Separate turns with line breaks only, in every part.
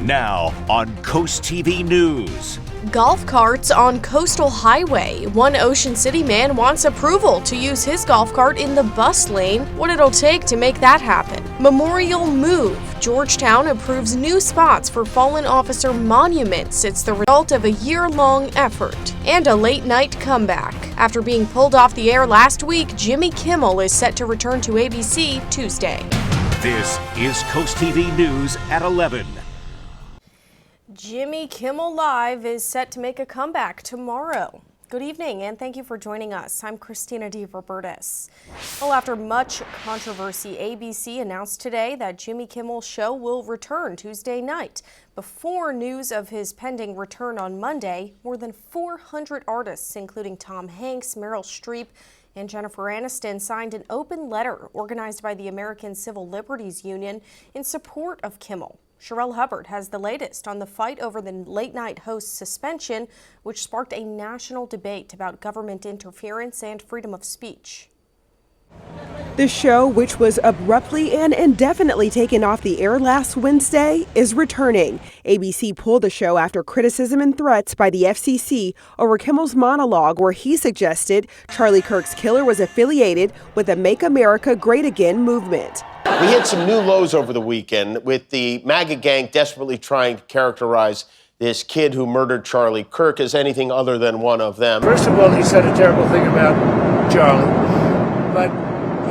Now on Coast TV News.
Golf carts on Coastal Highway. One Ocean City man wants approval to use his golf cart in the bus lane. What it'll take to make that happen. Memorial move. Georgetown approves new spots for fallen officer monuments. It's the result of a year-long effort. And a late-night comeback. After being pulled off the air last week, Jimmy Kimmel is set to return to ABC Tuesday.
This is Coast TV News at 11.
Jimmy Kimmel Live is set to make a comeback tomorrow. Good evening and thank you for joining us. I'm Christina DeRobertis. Well, after much controversy, ABC announced today that Jimmy Kimmel's show will return Tuesday night. Before news of his pending return on Monday, more than 400 artists, including Tom Hanks, Meryl Streep, and Jennifer Aniston, signed an open letter organized by the American Civil Liberties Union in support of Kimmel. Sherelle Hubbard has the latest on the fight over the late-night host's suspension, which sparked a national debate about government interference and freedom of speech.
The show, which was abruptly and indefinitely taken off the air last Wednesday, is returning. ABC pulled the show after criticism and threats by the FCC over Kimmel's monologue where he suggested Charlie Kirk's killer was affiliated with the Make America Great Again movement.
We hit some new lows over the weekend with the MAGA gang desperately trying to characterize this kid who murdered Charlie Kirk as anything other than one of them.
First of all, he said a terrible thing about Charlie, but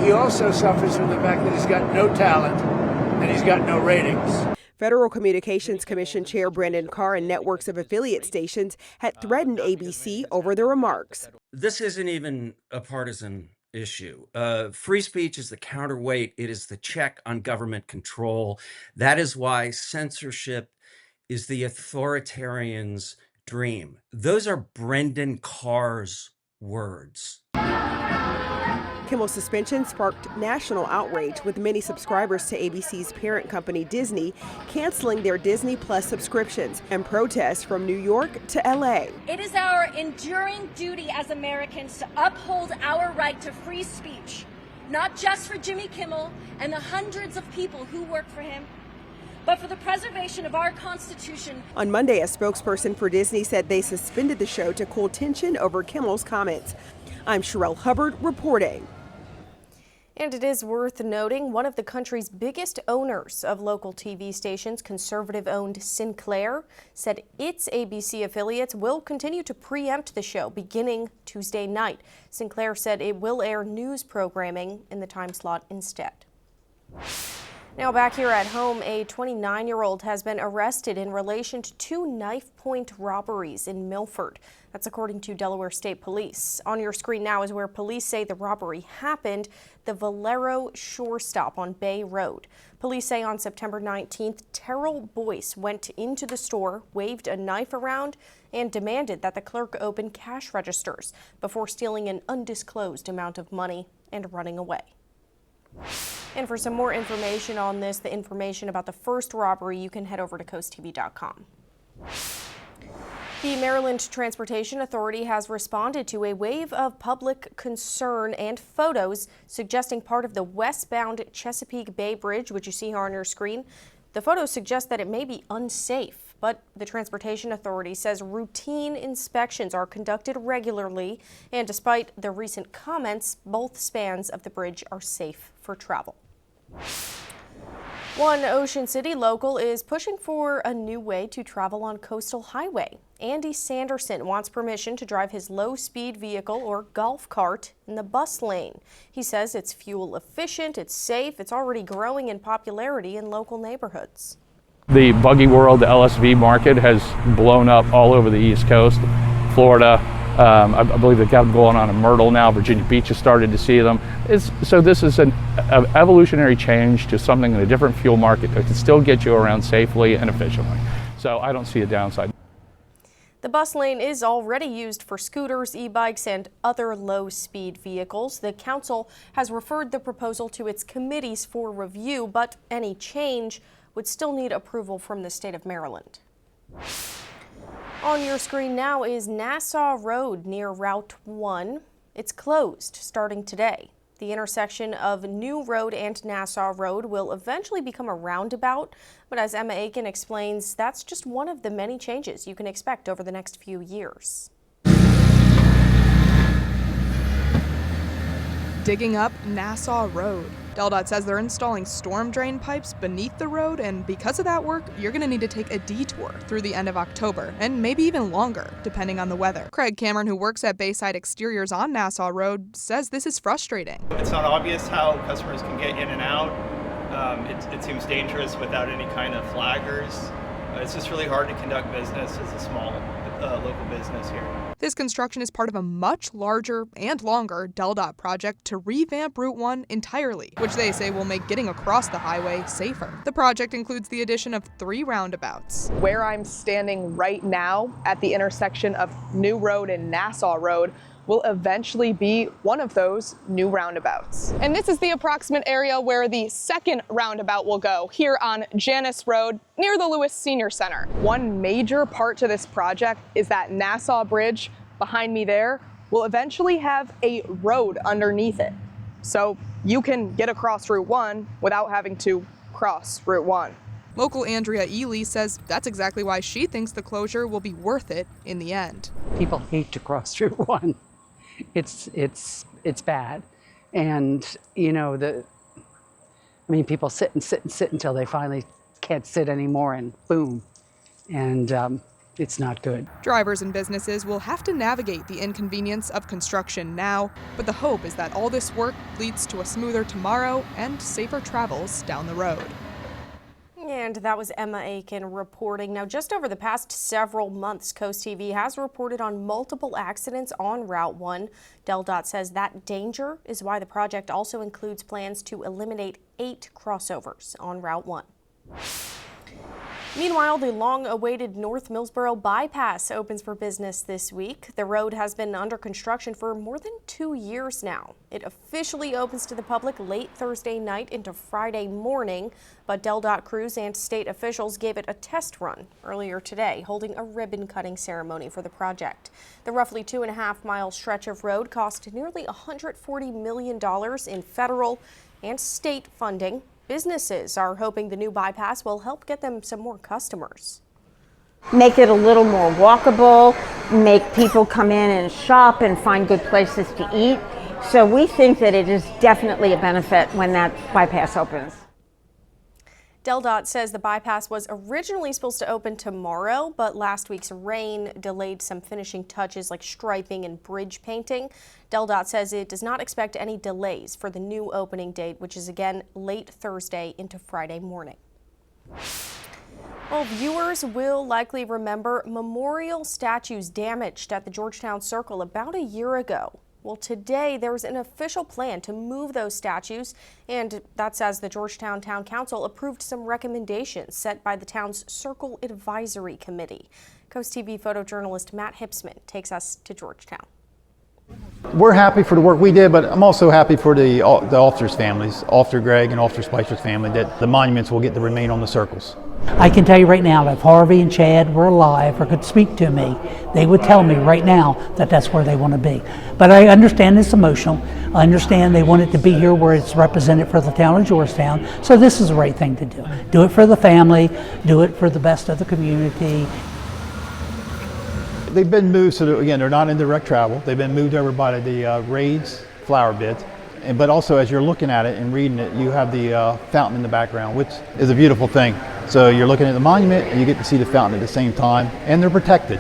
he also suffers from the fact that he's got no talent and he's got no ratings.
Federal Communications Commission Chair Brandon Carr and networks of affiliate stations had threatened ABC over the remarks.
This isn't even a partisan issue. Free speech is the counterweight. It is the check on government control. That is why censorship is the authoritarian's dream. Those are Brendan Carr's words.
Kimmel's suspension sparked national outrage, with many subscribers to ABC's parent company Disney canceling their Disney Plus subscriptions, and protests from New York to LA.
It is our enduring duty as Americans to uphold our right to free speech, not just for Jimmy Kimmel and the hundreds of people who work for him, but for the preservation of our Constitution.
On Monday, a spokesperson for Disney said they suspended the show to cool tension over Kimmel's comments. I'm Sherelle Hubbard reporting.
And it is worth noting, one of the country's biggest owners of local TV stations, conservative-owned Sinclair, said its ABC affiliates will continue to preempt the show beginning Tuesday night. Sinclair said it will air news programming in the time slot instead. Now back here at home, a 29-year-old has been arrested in relation to two knife-point robberies in Milford. That's according to Delaware State Police. On your screen now is where police say the robbery happened, the Valero Shore Stop on Bay Road. Police say on September 19th, Terrell Boyce went into the store, waved a knife around, and demanded that the clerk open cash registers before stealing an undisclosed amount of money and running away. And for some more information on this, the information about the first robbery, you can head over to CoastTV.com. The Maryland Transportation Authority has responded to a wave of public concern and photos suggesting part of the westbound Chesapeake Bay Bridge, which you see here on your screen. The photos suggest that it may be unsafe, but the Transportation Authority says routine inspections are conducted regularly, and despite the recent comments, both spans of the bridge are safe for travel. One Ocean City local is pushing for a new way to travel on Coastal Highway. Andy Sanderson wants permission to drive his low-speed vehicle or golf cart in the bus lane. He says it's fuel efficient, it's safe, it's already growing in popularity in local neighborhoods.
The buggy world, the LSV market, has blown up all over the East Coast, Florida. I believe they've got them going on in Myrtle now. Virginia Beach has started to see them. So this is an evolutionary change to something in a different fuel market that can still get you around safely and efficiently. So I don't see a downside.
The bus lane is already used for scooters, e-bikes, and other low-speed vehicles. The council has referred the proposal to its committees for review, but any change would still need approval from the state of Maryland. On your screen now is Nassau Road near Route 1. It's closed starting today. The intersection of New Road and Nassau Road will eventually become a roundabout, but as Emma Aiken explains, that's just one of the many changes you can expect over the next few years.
Digging up Nassau Road. DelDOT says they're installing storm drain pipes beneath the road, and because of that work, you're going to need to take a detour through the end of October, and maybe even longer, depending on the weather. Craig Cameron, who works at Bayside Exteriors on Nassau Road, says this is frustrating.
It's not obvious how customers can get in and out. It seems dangerous without any kind of flaggers. It's just really hard to conduct business as a small local business here.
This construction is part of a much larger and longer DelDOT project to revamp Route 1 entirely, which they say will make getting across the highway safer. The project includes the addition of 3 roundabouts. Where I'm standing right now at the intersection of New Road and Nassau Road will eventually be one of those new roundabouts. And this is the approximate area where the second roundabout will go, here on Janus Road near the Lewis Senior Center. One major part to this project is that Nassau Bridge behind me there will eventually have a road underneath it. So you can get across Route 1 without having to cross Route 1. Local Andrea Ely says that's exactly why she thinks the closure will be worth it in the end.
People hate to cross Route 1. It's bad. And, you know, people sit until they finally can't sit anymore, and boom. And it's not good.
Drivers and businesses will have to navigate the inconvenience of construction now, but the hope is that all this work leads to a smoother tomorrow and safer travels down the road.
And that was Emma Aiken reporting. Now, just over the past several months, CoastTV has reported on multiple accidents on Route 1. DelDOT says that danger is why the project also includes plans to eliminate 8 crossovers on Route 1. Meanwhile, the long-awaited North Millsboro bypass opens for business this week. The road has been under construction for more than 2 years now. It officially opens to the public late Thursday night into Friday morning, but DelDOT crews and state officials gave it a test run earlier today, holding a ribbon-cutting ceremony for the project. The roughly 2.5-mile stretch of road cost nearly $140 million in federal and state funding. Businesses are hoping the new bypass will help get them some more customers.
Make it a little more walkable, make people come in and shop and find good places to eat. So we think that it is definitely a benefit when that bypass opens.
DelDOT says the bypass was originally supposed to open tomorrow, but last week's rain delayed some finishing touches like striping and bridge painting. DelDOT says it does not expect any delays for the new opening date, which is again late Thursday into Friday morning. Well, viewers will likely remember memorial statues damaged at the Georgetown Circle about a year ago. Well, today there's an official plan to move those statues, and that's as the Georgetown Town Council approved some recommendations set by the town's Circle Advisory Committee. CoastTV photojournalist Matt Hipsman takes us to Georgetown.
We're happy for the work we did, but I'm also happy for the officers' families, Officer Gregg and Officer Spicer's family, that the monuments will get to remain on the circles.
I can tell you right now that if Harvey and Chad were alive or could speak to me, they would tell me right now that that's where they want to be. But I understand it's emotional. I understand they want it to be here where it's represented for the town of Georgetown. So this is the right thing to do. Do it for the family, do it for the best of the community.
They've been moved so that, again, they're not in direct travel. They've been moved over by the Raids flower beds. But also, as you're looking at it and reading it, you have the fountain in the background, which is a beautiful thing. So you're looking at the monument and you get to see the fountain at the same time, and they're protected.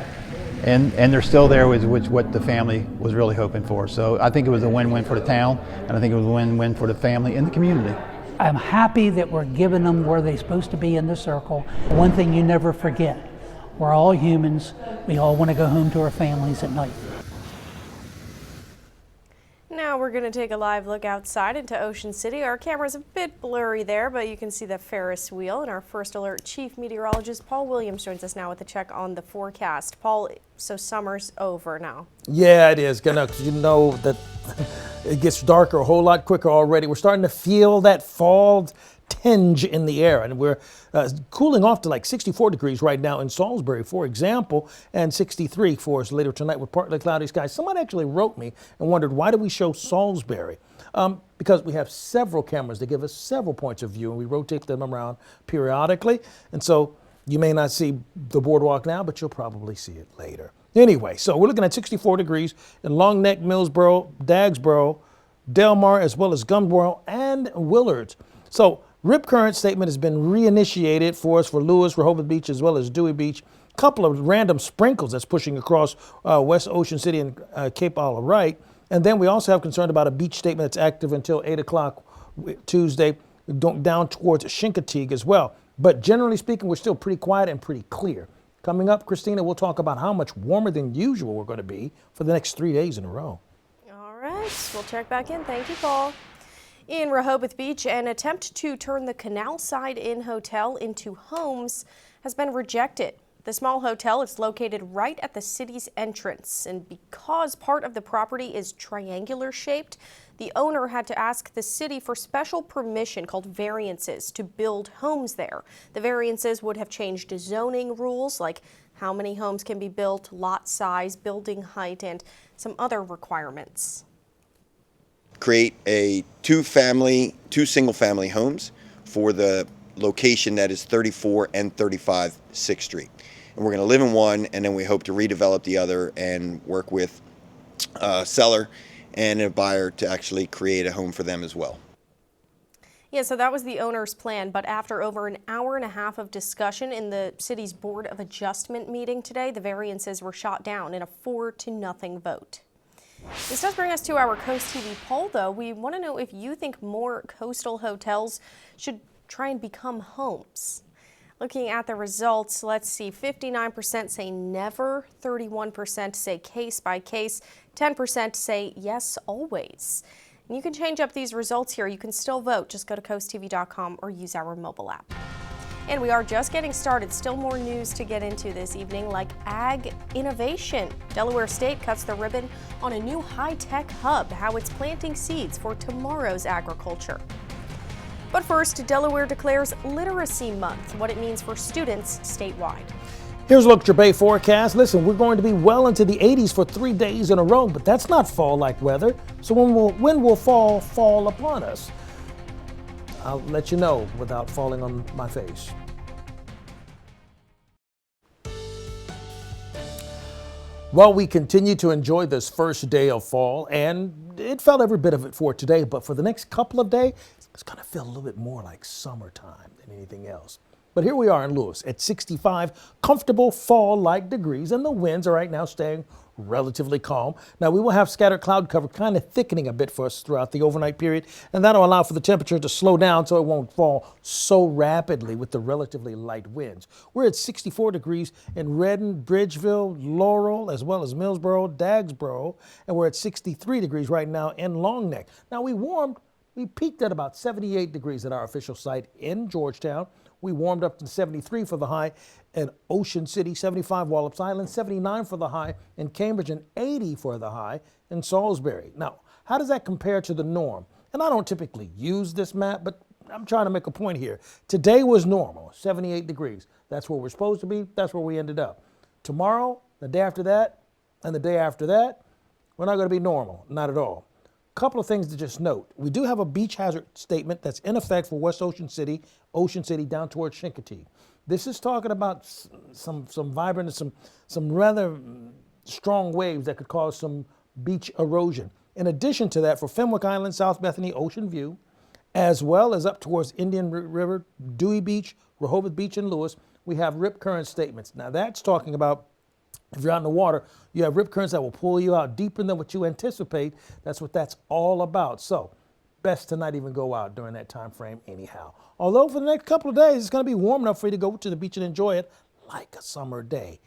And they're still there, which what the family was really hoping for. So I think it was a win-win for the town, and I think it was a win-win for the family and the community.
I'm happy that we're giving them where they're supposed to be in the circle. One thing you never forget, we're all humans. We all want to go home to our families at night.
Now we're going to take a live look outside into Ocean City. Our camera's a bit blurry there, but you can see the Ferris wheel. And our First Alert Chief Meteorologist Paul Williams joins us now with a check on the forecast. Paul, so summer's over now.
Yeah, it is. You know that it gets darker a whole lot quicker already. We're starting to feel that fall tinge in the air, and we're cooling off to like 64 degrees right now in Salisbury, for example, and 63 for us later tonight with partly cloudy skies. Someone actually wrote me and wondered, why do we show Salisbury? because we have several cameras that give us several points of view, and we rotate them around periodically. And so you may not see the boardwalk now, but you'll probably see it later. Anyway, so we're looking at 64 degrees in Long Neck, Millsboro, Dagsboro, Delmar, as well as Gumboro and Willards. So rip current statement has been reinitiated for us for Lewis, Rehoboth Beach, as well as Dewey Beach. A couple of random sprinkles that's pushing across West Ocean City and Cape Isle Wright. And then we also have concern about a beach statement that's active until 8 o'clock Tuesday, down towards Chincoteague as well. But generally speaking, we're still pretty quiet and pretty clear. Coming up, Christina, we'll talk about how much warmer than usual we're going to be for the next 3 days in a row.
All right, we'll check back in. Thank you, Paul. In Rehoboth Beach, an attempt to turn the Canal Side Inn Hotel into homes has been rejected. The small hotel is located right at the city's entrance, and because part of the property is triangular shaped, the owner had to ask the city for special permission called variances to build homes there. The variances would have changed zoning rules like how many homes can be built, lot size, building height, and some other requirements.
Create a two single family homes for the location that is 34 and 35 6th Street. And we're going to live in one, and then we hope to redevelop the other and work with a seller and a buyer to actually create a home for them as well.
Yeah, so that was the owner's plan, but after over an hour and a half of discussion in the city's Board of Adjustment meeting today, the variances were shot down in a 4-0 vote. This does bring us to our Coast TV poll, though. We want to know if you think more coastal hotels should try and become homes. Looking at the results, let's see, 59% say never, 31% say case by case, 10% say yes, always. And you can change up these results here. You can still vote. Just go to coasttv.com or use our mobile app. And we are just getting started. Still more news to get into this evening, like ag innovation. Delaware State cuts the ribbon on a new high-tech hub, how it's planting seeds for tomorrow's agriculture. But first, Delaware declares Literacy Month, what it means for students statewide.
Here's a look at your Bay forecast. Listen, we're going to be well into the 80s for 3 days in a row, but that's not fall-like weather. So when will fall upon us? I'll let you know without falling on my face. Well, we continue to enjoy this first day of fall, and it felt every bit of it for today, but for the next couple of days, it's going to feel a little bit more like summertime than anything else. But here we are in Lewis at 65 comfortable fall-like degrees, and the winds are right now staying relatively calm. Now, we will have scattered cloud cover kind of thickening a bit for us throughout the overnight period, and that'll allow for the temperature to slow down so it won't fall so rapidly with the relatively light winds. We're at 64 degrees in Redden, Bridgeville, Laurel, as well as Millsboro, Dagsboro, and we're at 63 degrees right now in Long Neck. Now, we peaked at about 78 degrees at our official site in Georgetown. We warmed up to 73 for the high in Ocean City, 75 Wallops Island, 79 for the high in Cambridge, and 80 for the high in Salisbury. Now, how does that compare to the norm? And I don't typically use this map, but I'm trying to make a point here. Today was normal, 78 degrees. That's where we're supposed to be. That's where we ended up. Tomorrow, the day after that, and the day after that, we're not going to be normal, not at all. Couple of things to just note. We do have a beach hazard statement that's in effect for West Ocean City down towards Chincoteague. This is talking about some vibrant and some rather strong waves that could cause some beach erosion. In addition to that, for Fenwick Island, South Bethany, Ocean View, as well as up towards Indian River, Dewey Beach, Rehoboth Beach, and Lewis, we have rip current statements. Now that's talking about if you're out in the water, you have rip currents that will pull you out deeper than what you anticipate. That's what that's all about. So best to not even go out during that time frame anyhow. Although for the next couple of days, it's going to be warm enough for you to go to the beach and enjoy it like a summer day.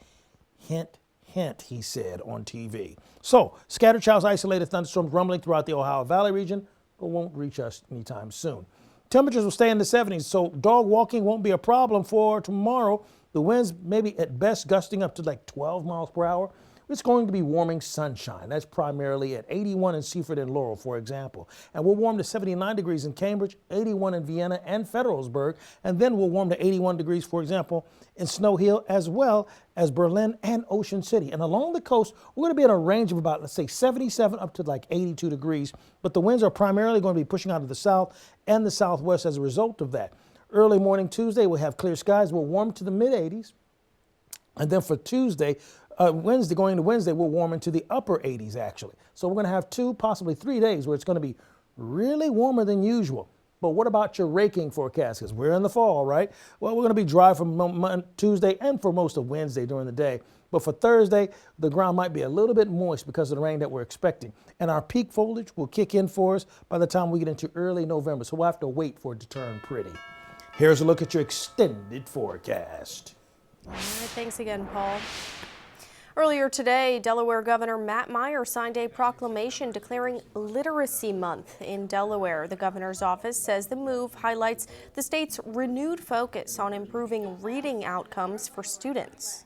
Hint, hint, he said on TV. So scattered showers, isolated thunderstorms rumbling throughout the Ohio Valley region, but won't reach us anytime soon. Temperatures will stay in the 70s, so dog walking won't be a problem for tomorrow. The winds maybe at best gusting up to like 12 miles per hour. It's going to be warming sunshine. That's primarily at 81 in Seaford and Laurel, for example. And we'll warm to 79 degrees in Cambridge, 81 in Vienna and Federalsburg, and then we'll warm to 81 degrees, for example, in Snow Hill, as well as Berlin and Ocean City. And along the coast, we're going to be in a range of about, let's say, 77 up to like 82 degrees. But the winds are primarily going to be pushing out of the south and the southwest as a result of that. Early morning Tuesday, we'll have clear skies. We'll warm to the mid-80s. And then for Wednesday, going into Wednesday, we'll warm into the upper 80s, actually. So we're going to have 2, possibly 3 days where it's going to be really warmer than usual. But what about your raking forecast? Because we're in the fall, right? Well, we're going to be dry from Tuesday and for most of Wednesday during the day. But for Thursday, the ground might be a little bit moist because of the rain that we're expecting. And our peak foliage will kick in for us by the time we get into early November. So we'll have to wait for it to turn pretty. Here's a look at your extended forecast.
All right, thanks again, Paul. Earlier today, Delaware Governor Matt Meyer signed a proclamation declaring Literacy Month in Delaware. The governor's office says the move highlights the state's renewed focus on improving reading outcomes for students.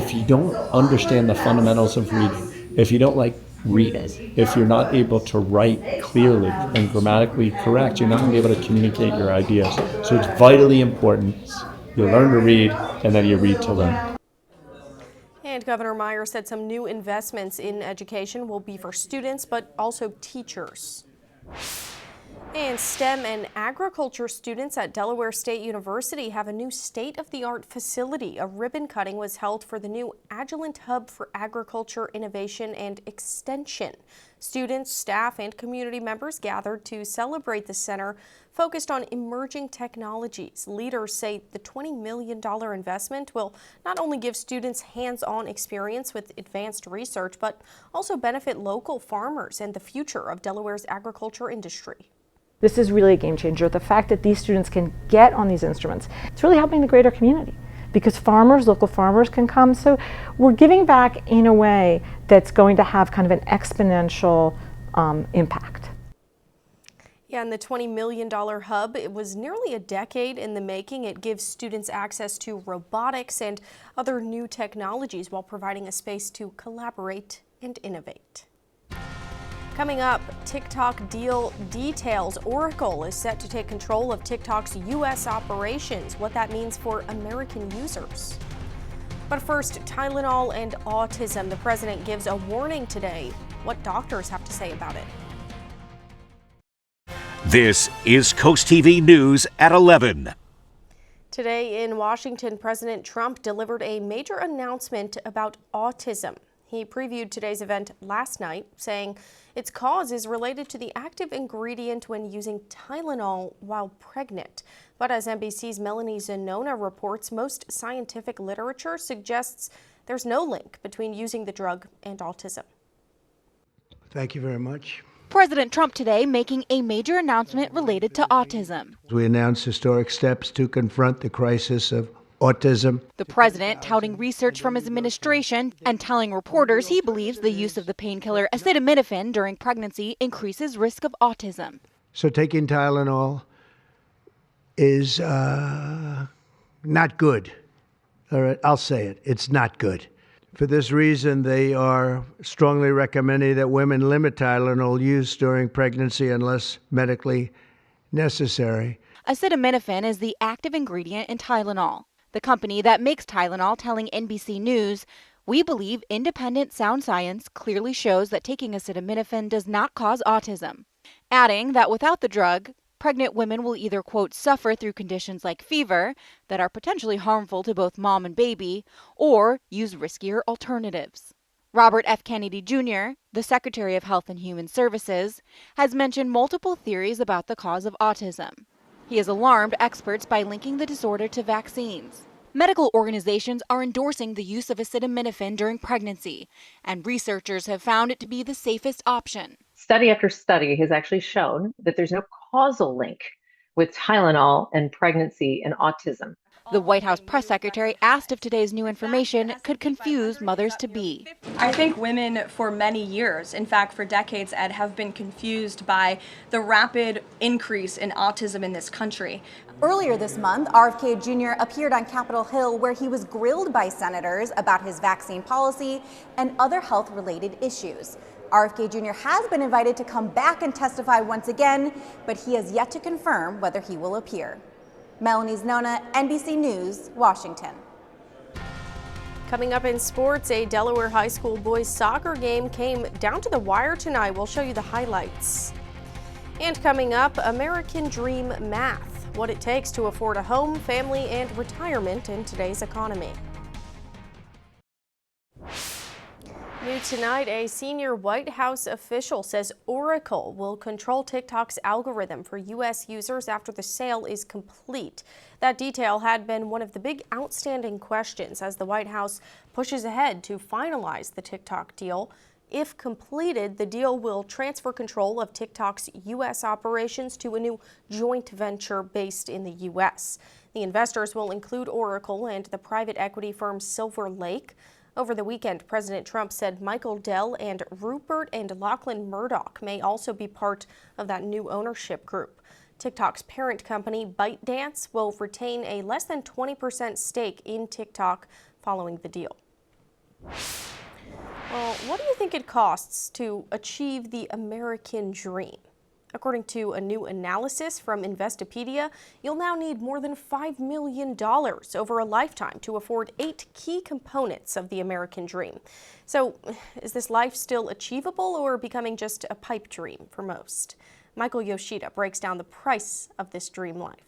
If you don't understand the fundamentals of reading, if you don't like reading, if you're not able to write clearly and grammatically correct, you're not going to be able to communicate your ideas. So it's vitally important. You learn to read, and then you read to learn.
And Governor Meyer said some new investments in education will be for students, but also teachers. And STEM and agriculture students at Delaware State University have a new state-of-the-art facility. A ribbon cutting was held for the new Agilent Hub for Agriculture, Innovation, and Extension. Students, staff, and community members gathered to celebrate the center focused on emerging technologies. Leaders say the $20 million investment will not only give students hands-on experience with advanced research, but also benefit local farmers and the future of Delaware's agriculture industry.
This is really a game changer. The fact that these students can get on these instruments, it's really helping the greater community because farmers, local farmers can come. So we're giving back in a way that's going to have kind of an exponential impact.
Yeah, and the $20 million hub, it was nearly a decade in the making. It gives students access to robotics and other new technologies while providing a space to collaborate and innovate. Coming up, TikTok deal details. Oracle is set to take control of TikTok's U.S. operations, what that means for American users. But first, Tylenol and autism. The president gives a warning today. What doctors have to say about it.
This is Coast TV News at 11.
Today in Washington, President Trump delivered a major announcement about autism. He previewed today's event last night, saying its cause is related to the active ingredient when using Tylenol while pregnant. But as NBC's Melanie Zanona reports, most scientific literature suggests there's no link between using the drug and autism.
Thank you very much.
President Trump today making a major announcement related to autism.
We announced historic steps to confront the crisis of autism.
The president touting research from his administration and telling reporters he believes the use of the painkiller acetaminophen during pregnancy increases risk of autism.
So taking Tylenol is not good. All right, I'll say it. It's not good. For this reason, they are strongly recommending that women limit Tylenol use during pregnancy unless medically necessary.
Acetaminophen is the active ingredient in Tylenol. The company that makes Tylenol telling NBC News, "We believe independent sound science clearly shows that taking acetaminophen does not cause autism," adding that without the drug, pregnant women will either, quote, suffer through conditions like fever that are potentially harmful to both mom and baby, or use riskier alternatives. Robert F. Kennedy Jr., the Secretary of Health and Human Services, has mentioned multiple theories about the cause of autism. He has alarmed experts by linking the disorder to vaccines. Medical organizations are endorsing the use of acetaminophen during pregnancy, and researchers have found it to be the safest option.
Study after study has actually shown that there's no causal link with Tylenol and pregnancy and autism.
The White House press secretary asked if today's new information could confuse mothers-to-be.
I think women for many years, in fact for decades, Ed, have been confused by the rapid increase in autism in this country.
Earlier this month, RFK Jr. appeared on Capitol Hill where he was grilled by senators about his vaccine policy and other health-related issues. RFK Jr. has been invited to come back and testify once again, but he has yet to confirm whether he will appear. Melanie Znona, NBC News, Washington.
Coming up in sports, a Delaware High School boys soccer game came down to the wire tonight. We'll show you the highlights. And coming up, American Dream Math, what it takes to afford a home, family, and retirement in today's economy. New tonight, a senior White House official says Oracle will control TikTok's algorithm for U.S. users after the sale is complete. That detail had been one of the big outstanding questions as the White House pushes ahead to finalize the TikTok deal. If completed, the deal will transfer control of TikTok's U.S. operations to a new joint venture based in the U.S. The investors will include Oracle and the private equity firm Silver Lake. Over the weekend, President Trump said Michael Dell and Rupert and Lachlan Murdoch may also be part of that new ownership group. TikTok's parent company, ByteDance, will retain a less than 20% stake in TikTok following the deal. Well, what do you think it costs to achieve the American dream? According to a new analysis from Investopedia, you'll now need more than $5 million over a lifetime to afford 8 key components of the American dream. So, is this life still achievable or becoming just a pipe dream for most? Michael Yoshida breaks down the price of this dream life.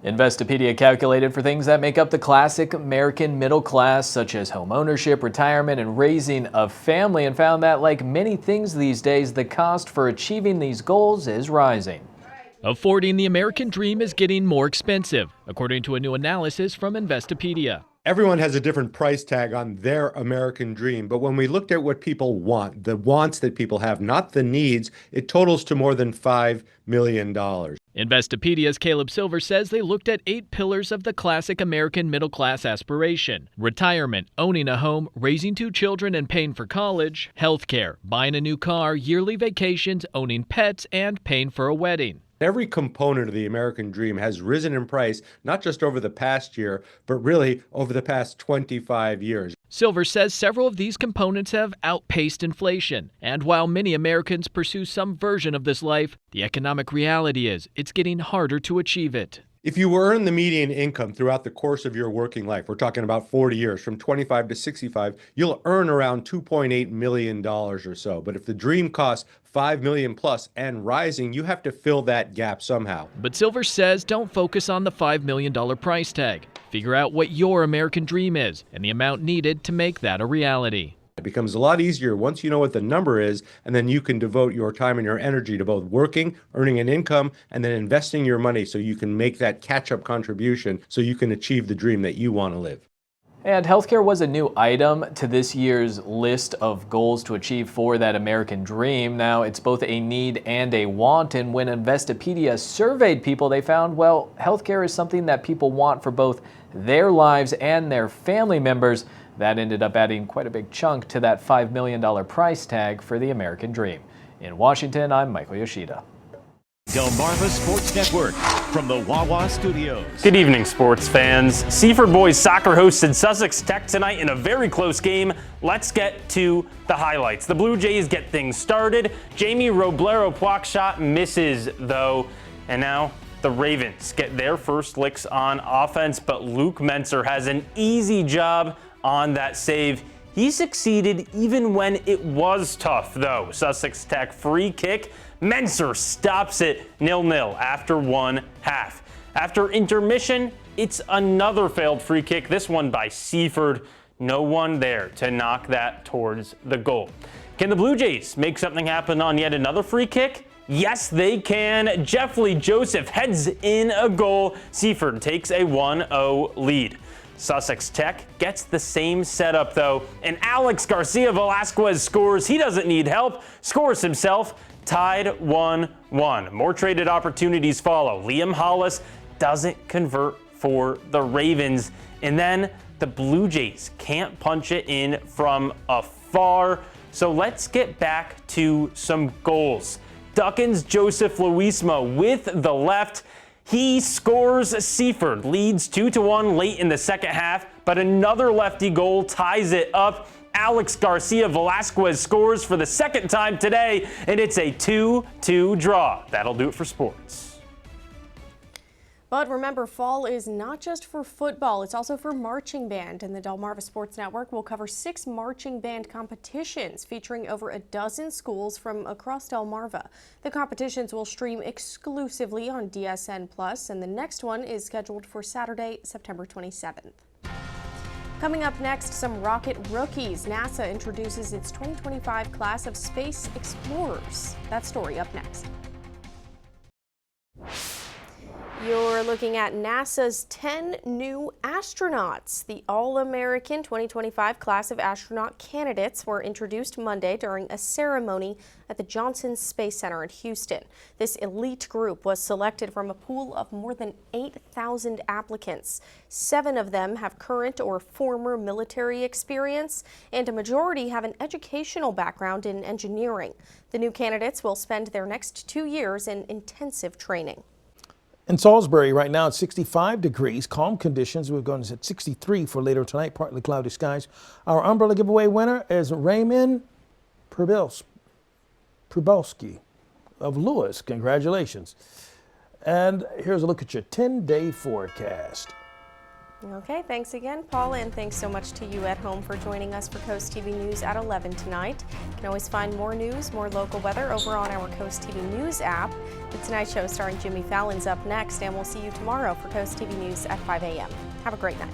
Investopedia calculated for things that make up the classic American middle class, such as home ownership, retirement, and raising a family, and found that, like many things these days, the cost for achieving these goals is rising.
Affording the American dream is getting more expensive, according to a new analysis from Investopedia.
Everyone has a different price tag on their American dream, but when we looked at what people want, the wants that people have, not the needs, it totals to more than $5 million.
Investopedia's Caleb Silver says they looked at 8 pillars of the classic American middle-class aspiration: retirement, owning a home, raising 2 children and paying for college, healthcare, buying a new car, yearly vacations, owning pets, and paying for a wedding.
Every component of the American dream has risen in price, not just over the past year, but really over the past 25 years.
Silver says several of these components have outpaced inflation. And while many Americans pursue some version of this life, the economic reality is it's getting harder to achieve it.
If you earn the median income throughout the course of your working life, we're talking about 40 years, from 25 to 65, you'll earn around $2.8 million or so. But if the dream costs $5 million plus and rising, you have to fill that gap somehow.
But Silver says don't focus on the $5 million price tag. Figure out what your American dream is and the amount needed to make that a reality.
It becomes a lot easier once you know what the number is, and then you can devote your time and your energy to both working, earning an income, and then investing your money so you can make that catch-up contribution so you can achieve the dream that you want to live.
And healthcare was a new item to this year's list of goals to achieve for that American dream. Now, it's both a need and a want, and when Investopedia surveyed people, they found, well, healthcare is something that people want for both their lives and their family members. That ended up adding quite a big chunk to that $5 million price tag for the American dream. In Washington, I'm Michael Yoshida.
Delmarva Sports Network from the Wawa Studios.
Good evening, sports fans. Seaford boys soccer hosted Sussex Tech tonight in a very close game. Let's get to the highlights. The Blue Jays get things started. Jamie Roblero-Poix shot misses, though. And now the Ravens get their first licks on offense, but Luke Menser has an easy job on that save. He succeeded even when it was tough, though. Sussex Tech free kick. Menser stops it 0-0 after 1 half. After intermission, it's another failed free kick, this one by Seaford. No one there to knock that towards the goal. Can the Blue Jays make something happen on yet another free kick? Yes, they can. Jeff Lee Joseph heads in a goal. Seaford takes a 1-0 lead. Sussex Tech gets the same setup, though, and Alex Garcia Velasquez scores. He doesn't need help, scores himself, tied 1-1. More traded opportunities follow. Liam Hollis doesn't convert for the Ravens. And then the Blue Jays can't punch it in from afar. So let's get back to some goals. Duckin's Joseph Louisma with the left. He scores. Seaford leads 2-1 late in the second half, but another lefty goal ties it up. Alex Garcia Velasquez scores for the second time today, and it's a 2-2 draw. That'll do it for sports.
But remember, fall is not just for football, it's also for marching band. And the Delmarva Sports Network will cover 6 marching band competitions featuring over a dozen schools from across Delmarva. The competitions will stream exclusively on DSN+, and the next one is scheduled for Saturday, September 27th. Coming up next, some rocket rookies. NASA introduces its 2025 class of space explorers. That story up next. You're looking at NASA's 10 new astronauts. The All-American 2025 class of astronaut candidates were introduced Monday during a ceremony at the Johnson Space Center in Houston. This elite group was selected from a pool of more than 8,000 applicants. 7 of them have current or former military experience, and a majority have an educational background in engineering. The new candidates will spend their next 2 years in intensive training.
In Salisbury right now it's 65 degrees, calm conditions. We're going to set 63 for later tonight, partly cloudy skies. Our umbrella giveaway winner is Raymond Prubelski of Lewis. Congratulations. And here's a look at your 10-day forecast.
Okay, thanks again, Paula, and thanks so much to you at home for joining us for Coast TV News at 11 tonight. You can always find more news, more local weather over on our Coast TV News app. The Tonight Show starring Jimmy Fallon's up next, and we'll see you tomorrow for Coast TV News at 5 a.m. Have a great night.